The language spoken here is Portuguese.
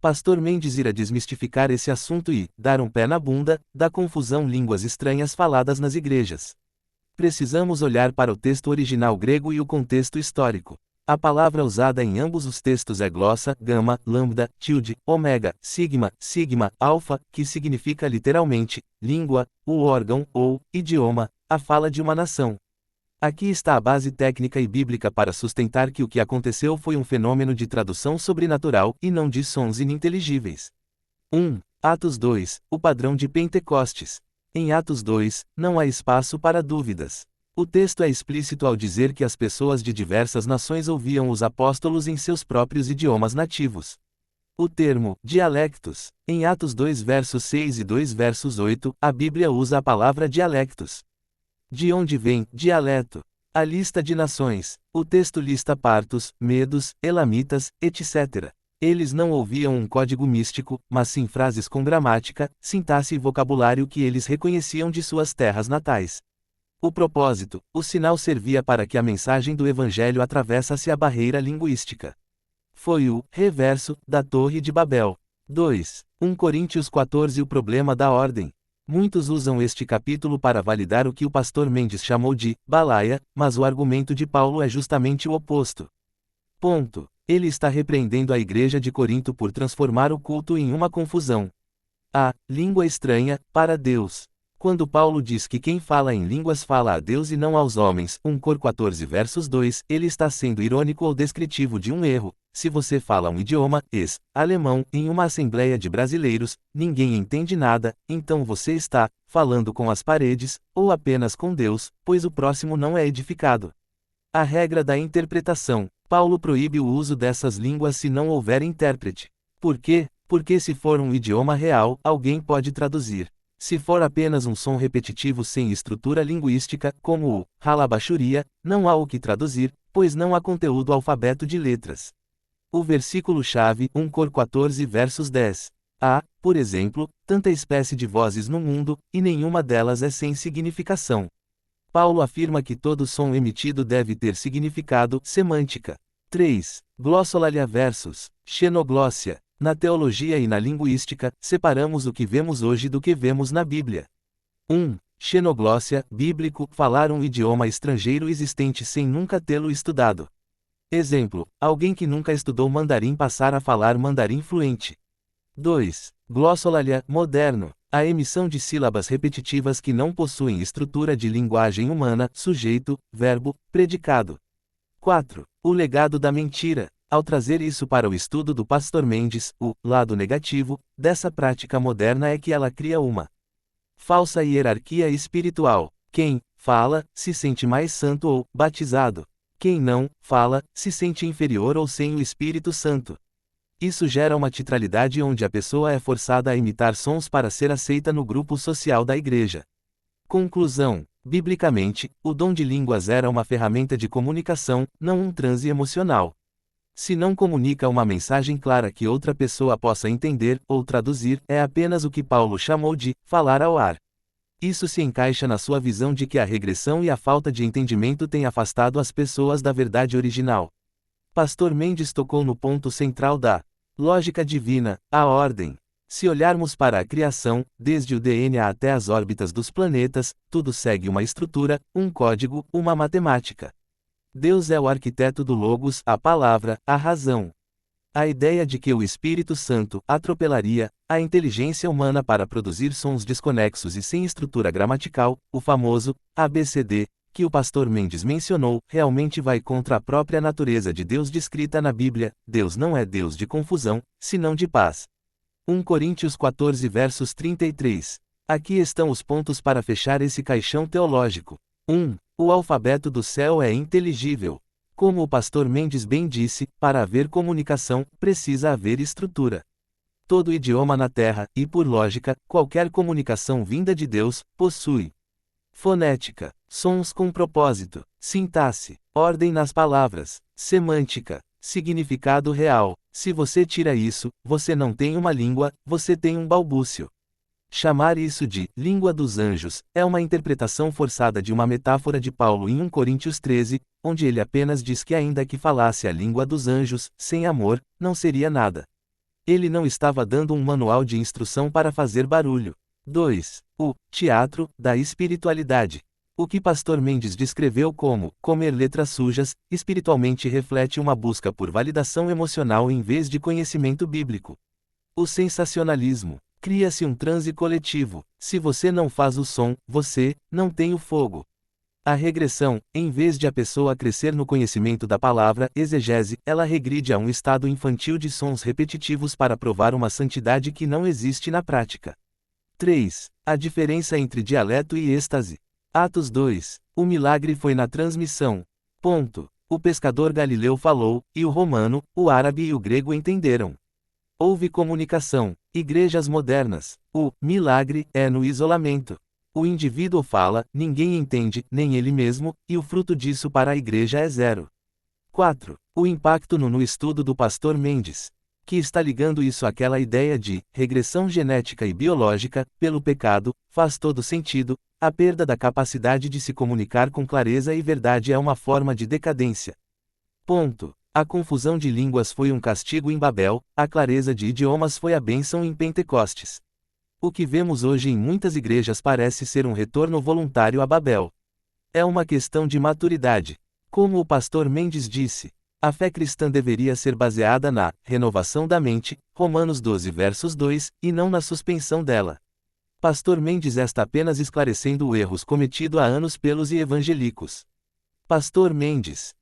Pastor Mendes irá desmistificar esse assunto e dar um pé na bunda da confusão línguas estranhas faladas nas igrejas. Precisamos olhar para o texto original grego e o contexto histórico. A palavra usada em ambos os textos é glossa, gama, lambda, tilde, ômega, sigma, alfa, que significa literalmente língua, o órgão ou idioma, a fala de uma nação. Aqui está a base técnica e bíblica para sustentar que o que aconteceu foi um fenômeno de tradução sobrenatural e não de sons ininteligíveis. 1. Atos 2, o padrão de Pentecostes. Em Atos 2, não há espaço para dúvidas. O texto é explícito ao dizer que as pessoas de diversas nações ouviam os apóstolos em seus próprios idiomas nativos. O termo dialectos, em Atos 2 versos 6 e 2 versos 8, a Bíblia usa a palavra dialectos. De onde vem dialeto? A lista de nações. O texto lista partos, medos, elamitas, etc. Eles não ouviam um código místico, mas sim frases com gramática, sintaxe e vocabulário que eles reconheciam de suas terras natais. O propósito, o sinal servia para que a mensagem do Evangelho atravessasse a barreira linguística. Foi o reverso da Torre de Babel. 2. 1 Coríntios 14. O problema da ordem. Muitos usam este capítulo para validar o que o pastor Mendes chamou de balaia, mas o argumento de Paulo é justamente o oposto. Ponto. Ele está repreendendo a igreja de Corinto por transformar o culto em uma confusão. A língua estranha, para Deus. Quando Paulo diz que quem fala em línguas fala a Deus e não aos homens, 1 Cor 14 versos 2, ele está sendo irônico ou descritivo de um erro. Se você fala um idioma, alemão, em uma assembleia de brasileiros, ninguém entende nada, então você está falando com as paredes, ou apenas com Deus, pois o próximo não é edificado. A regra da interpretação. Paulo proíbe o uso dessas línguas se não houver intérprete. Por quê? Porque se for um idioma real, alguém pode traduzir. Se for apenas um som repetitivo sem estrutura linguística, como o ralabaxuria, não há o que traduzir, pois não há conteúdo alfabeto de letras. O versículo-chave, 1 Cor 14 versos 10. Há, por exemplo, tanta espécie de vozes no mundo, e nenhuma delas é sem significação. Paulo afirma que todo som emitido deve ter significado, semântica. 3. Glossolalia versus xenoglossia. Na teologia e na linguística, separamos o que vemos hoje do que vemos na Bíblia. 1. Xenoglossia, bíblico, falar um idioma estrangeiro existente sem nunca tê-lo estudado. Exemplo, alguém que nunca estudou mandarim passar a falar mandarim fluente. 2. Glossolalia, moderno, a emissão de sílabas repetitivas que não possuem estrutura de linguagem humana, sujeito, verbo, predicado. 4. O legado da mentira. Ao trazer isso para o estudo do pastor Mendes, o lado negativo dessa prática moderna é que ela cria uma falsa hierarquia espiritual. Quem fala se sente mais santo ou batizado. Quem não fala se sente inferior ou sem o Espírito Santo. Isso gera uma titralidade onde a pessoa é forçada a imitar sons para ser aceita no grupo social da igreja. Conclusão. Biblicamente, o dom de línguas era uma ferramenta de comunicação, não um transe emocional. Se não comunica uma mensagem clara que outra pessoa possa entender, ou traduzir, é apenas o que Paulo chamou de falar ao ar. Isso se encaixa na sua visão de que a regressão e a falta de entendimento têm afastado as pessoas da verdade original. Pastor Mendes tocou no ponto central da lógica divina, a ordem. Se olharmos para a criação, desde o DNA até as órbitas dos planetas, tudo segue uma estrutura, um código, uma matemática. Deus é o arquiteto do Logos, a palavra, a razão. A ideia de que o Espírito Santo atropelaria a inteligência humana para produzir sons desconexos e sem estrutura gramatical, o famoso ABCD, que o pastor Mendes mencionou, realmente vai contra a própria natureza de Deus descrita na Bíblia. Deus não é Deus de confusão, senão de paz. 1 Coríntios 14 versos 33. Aqui estão os pontos para fechar esse caixão teológico. 1. O alfabeto do céu é inteligível. Como o pastor Mendes bem disse, para haver comunicação, precisa haver estrutura. Todo idioma na Terra, e por lógica, qualquer comunicação vinda de Deus, possui fonética, sons com propósito, sintaxe, ordem nas palavras, semântica, significado real. Se você tira isso, você não tem uma língua, você tem um balbúcio. Chamar isso de língua dos anjos é uma interpretação forçada de uma metáfora de Paulo em 1 Coríntios 13, onde ele apenas diz que ainda que falasse a língua dos anjos, sem amor, não seria nada. Ele não estava dando um manual de instrução para fazer barulho. 2. O teatro da espiritualidade. O que Pastor Mendes descreveu como comer letras sujas, espiritualmente reflete uma busca por validação emocional em vez de conhecimento bíblico. O sensacionalismo. Cria-se um transe coletivo. Se você não faz o som, você não tem o fogo. A regressão, em vez de a pessoa crescer no conhecimento da palavra, exegese, ela regride a um estado infantil de sons repetitivos para provar uma santidade que não existe na prática. 3. A diferença entre dialeto e êxtase. Atos 2. O milagre foi na transmissão. Ponto. O pescador Galileu falou, e o romano, o árabe e o grego entenderam. Houve comunicação. Igrejas modernas. O milagre é no isolamento. O indivíduo fala, ninguém entende, nem ele mesmo, e o fruto disso para a igreja é zero. 4. O impacto no estudo do Pastor Mendes, que está ligando isso àquela ideia de regressão genética e biológica, pelo pecado, faz todo sentido. A perda da capacidade de se comunicar com clareza e verdade é uma forma de decadência. Ponto. A confusão de línguas foi um castigo em Babel, a clareza de idiomas foi a bênção em Pentecostes. O que vemos hoje em muitas igrejas parece ser um retorno voluntário a Babel. É uma questão de maturidade. Como o pastor Mendes disse, a fé cristã deveria ser baseada na renovação da mente, Romanos 12 versos 2, e não na suspensão dela. Pastor Mendes está apenas esclarecendo os erros cometidos há anos pelos evangélicos. Pastor Mendes.